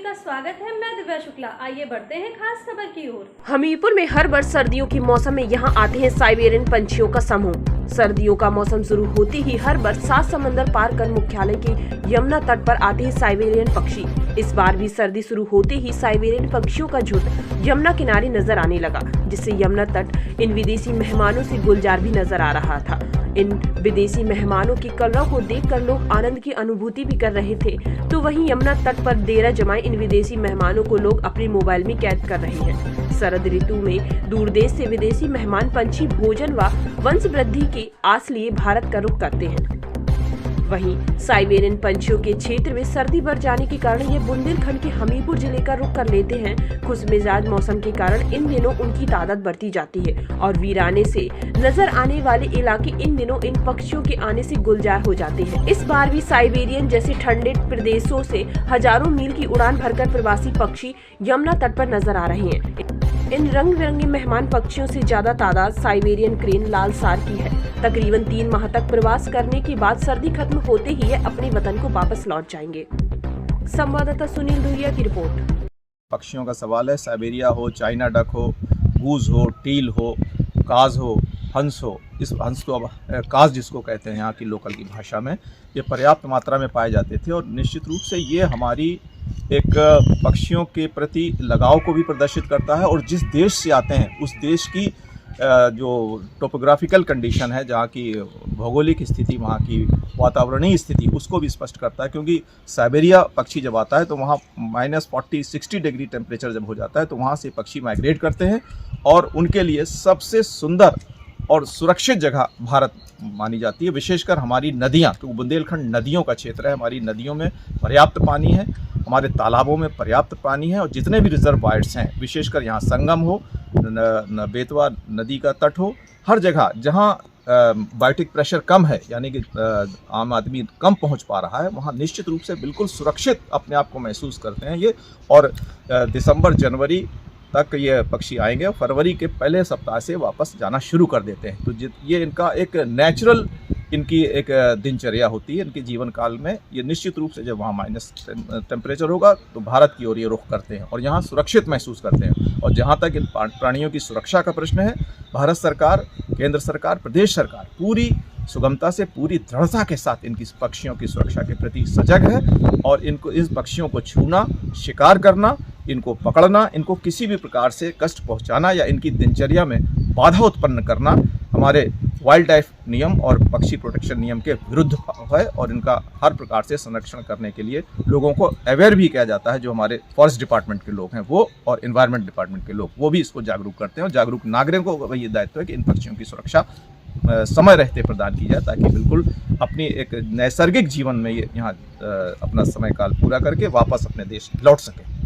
का स्वागत है। मैं दिव्या शुक्ला। आइए बढ़ते हैं खास खबर की ओर। हमीरपुर में हर वर्ष सर्दियों के मौसम में यहाँ आते हैं साइबेरियन पंछियों का समूह। सर्दियों का मौसम शुरू होते ही हर वर्ष 7 समंदर पार कर मुख्यालय के यमुना तट पर आते हैं साइबेरियन पक्षी। इस बार भी सर्दी शुरू होते ही साइबेरियन पक्षियों का झुंड यमुना किनारे नजर आने लगा, जिससे यमुना तट इन विदेशी मेहमानों से गुलजार भी नजर आ रहा था। इन विदेशी मेहमानों के कलरव को देखकर लोग आनंद की अनुभूति भी कर रहे थे, तो वहीं यमुना तट पर डेरा जमाए इन विदेशी मेहमानों को लोग अपने मोबाइल में कैद कर रहे हैं। शरद ऋतु में दूर देश से विदेशी मेहमान पंछी भोजन व वंश वृद्धि की आस लिए भारत का रुख करते हैं। वहीं साइबेरियन पंछियों के क्षेत्र में सर्दी बढ़ जाने के कारण ये बुंदेलखंड के हमीरपुर जिले का रुख कर लेते हैं। खुशमिजाज मौसम के कारण इन दिनों उनकी तादाद बढ़ती जाती है और वीराने से नजर आने वाले इलाके इन दिनों इन पक्षियों के आने से गुलजार हो जाते हैं। इस बार भी साइबेरियन जैसे ठंडे प्रदेशों से हजारों मील की उड़ान भरकर प्रवासी पक्षी यमुना तट पर नजर आ रहे हैं। इन रंग बिरंगे मेहमान पक्षियों से ज्यादा तादाद साइबेरियन क्रेन लाल सार की है। तकरीबन 3 माह तक प्रवास करने के बाद सर्दी खत्म होते ही ये अपने वतन को वापस लौट जाएंगे। संवाददाता सुनील धुरिया की रिपोर्ट। पक्षियों का सवाल है। साइबेरिया हो, चाइना डक हो, गूज हो, टील हो, काज हो, हंस हो। इस हंस को काज जिसको कहते हैं यहाँ की लोकल की भाषा में, ये पर्याप्त मात्रा में पाए जाते थे और निश्चित रूप से ये हमारी एक पक्षियों के प्रति लगाव को भी प्रदर्शित करता है और जिस देश से आते हैं उस देश की जो टोपोग्राफिकल कंडीशन है, जहाँ की भौगोलिक स्थिति, वहाँ की वातावरणीय स्थिति, उसको भी स्पष्ट करता है। क्योंकि साइबेरिया पक्षी जब आता है तो वहाँ -40-60 डिग्री टेम्परेचर जब हो जाता है तो वहाँ से पक्षी माइग्रेट करते हैं और उनके लिए सबसे सुंदर और सुरक्षित जगह भारत मानी जाती है। विशेषकर हमारी नदियाँ, क्योंकि बुंदेलखंड नदियों का क्षेत्र है, हमारी नदियों में पर्याप्त पानी है, हमारे तालाबों में पर्याप्त पानी है और जितने भी रिजर्वायर्स हैं, विशेषकर यहाँ संगम हो, बेतवा नदी का तट हो, हर जगह जहाँ बायोटिक प्रेशर कम है, यानी कि आम आदमी कम पहुँच पा रहा है, वहाँ निश्चित रूप से बिल्कुल सुरक्षित अपने आप को महसूस करते हैं ये। और दिसंबर जनवरी तक ये पक्षी आएंगे और फरवरी के पहले सप्ताह से वापस जाना शुरू कर देते हैं। तो ये इनका एक नेचुरल इनकी एक दिनचर्या होती है इनके जीवन काल में। ये निश्चित रूप से जब वहाँ माइनस टेम्परेचर होगा तो भारत की ओर ये रुख करते हैं और यहाँ सुरक्षित महसूस करते हैं। और जहाँ तक इन प्राणियों की सुरक्षा का प्रश्न है, भारत सरकार, केंद्र सरकार, प्रदेश सरकार पूरी सुगमता से, पूरी दृढ़ता के साथ इनकी पक्षियों की सुरक्षा के प्रति सजग है और इनको, इस पक्षियों को छूना, शिकार करना, इनको पकड़ना, इनको किसी भी प्रकार से कष्ट पहुंचाना या इनकी दिनचर्या में बाधा उत्पन्न करना हमारे वाइल्ड लाइफ नियम और पक्षी प्रोटेक्शन नियम के विरुद्ध है। और इनका हर प्रकार से संरक्षण करने के लिए लोगों को अवेयर भी किया जाता है। जो हमारे फॉरेस्ट डिपार्टमेंट के लोग हैं वो और एनवायरनमेंट डिपार्टमेंट के लोग, वो भी इसको जागरूक करते हैं और जागरूक नागरिकों का ये दायित्व है कि इन पक्षियों की सुरक्षा समय रहते प्रदान की जाए, ताकि बिल्कुल अपनी एक नैसर्गिक जीवन में ये यहाँ अपना समय काल पूरा करके वापस अपने देश लौट सके।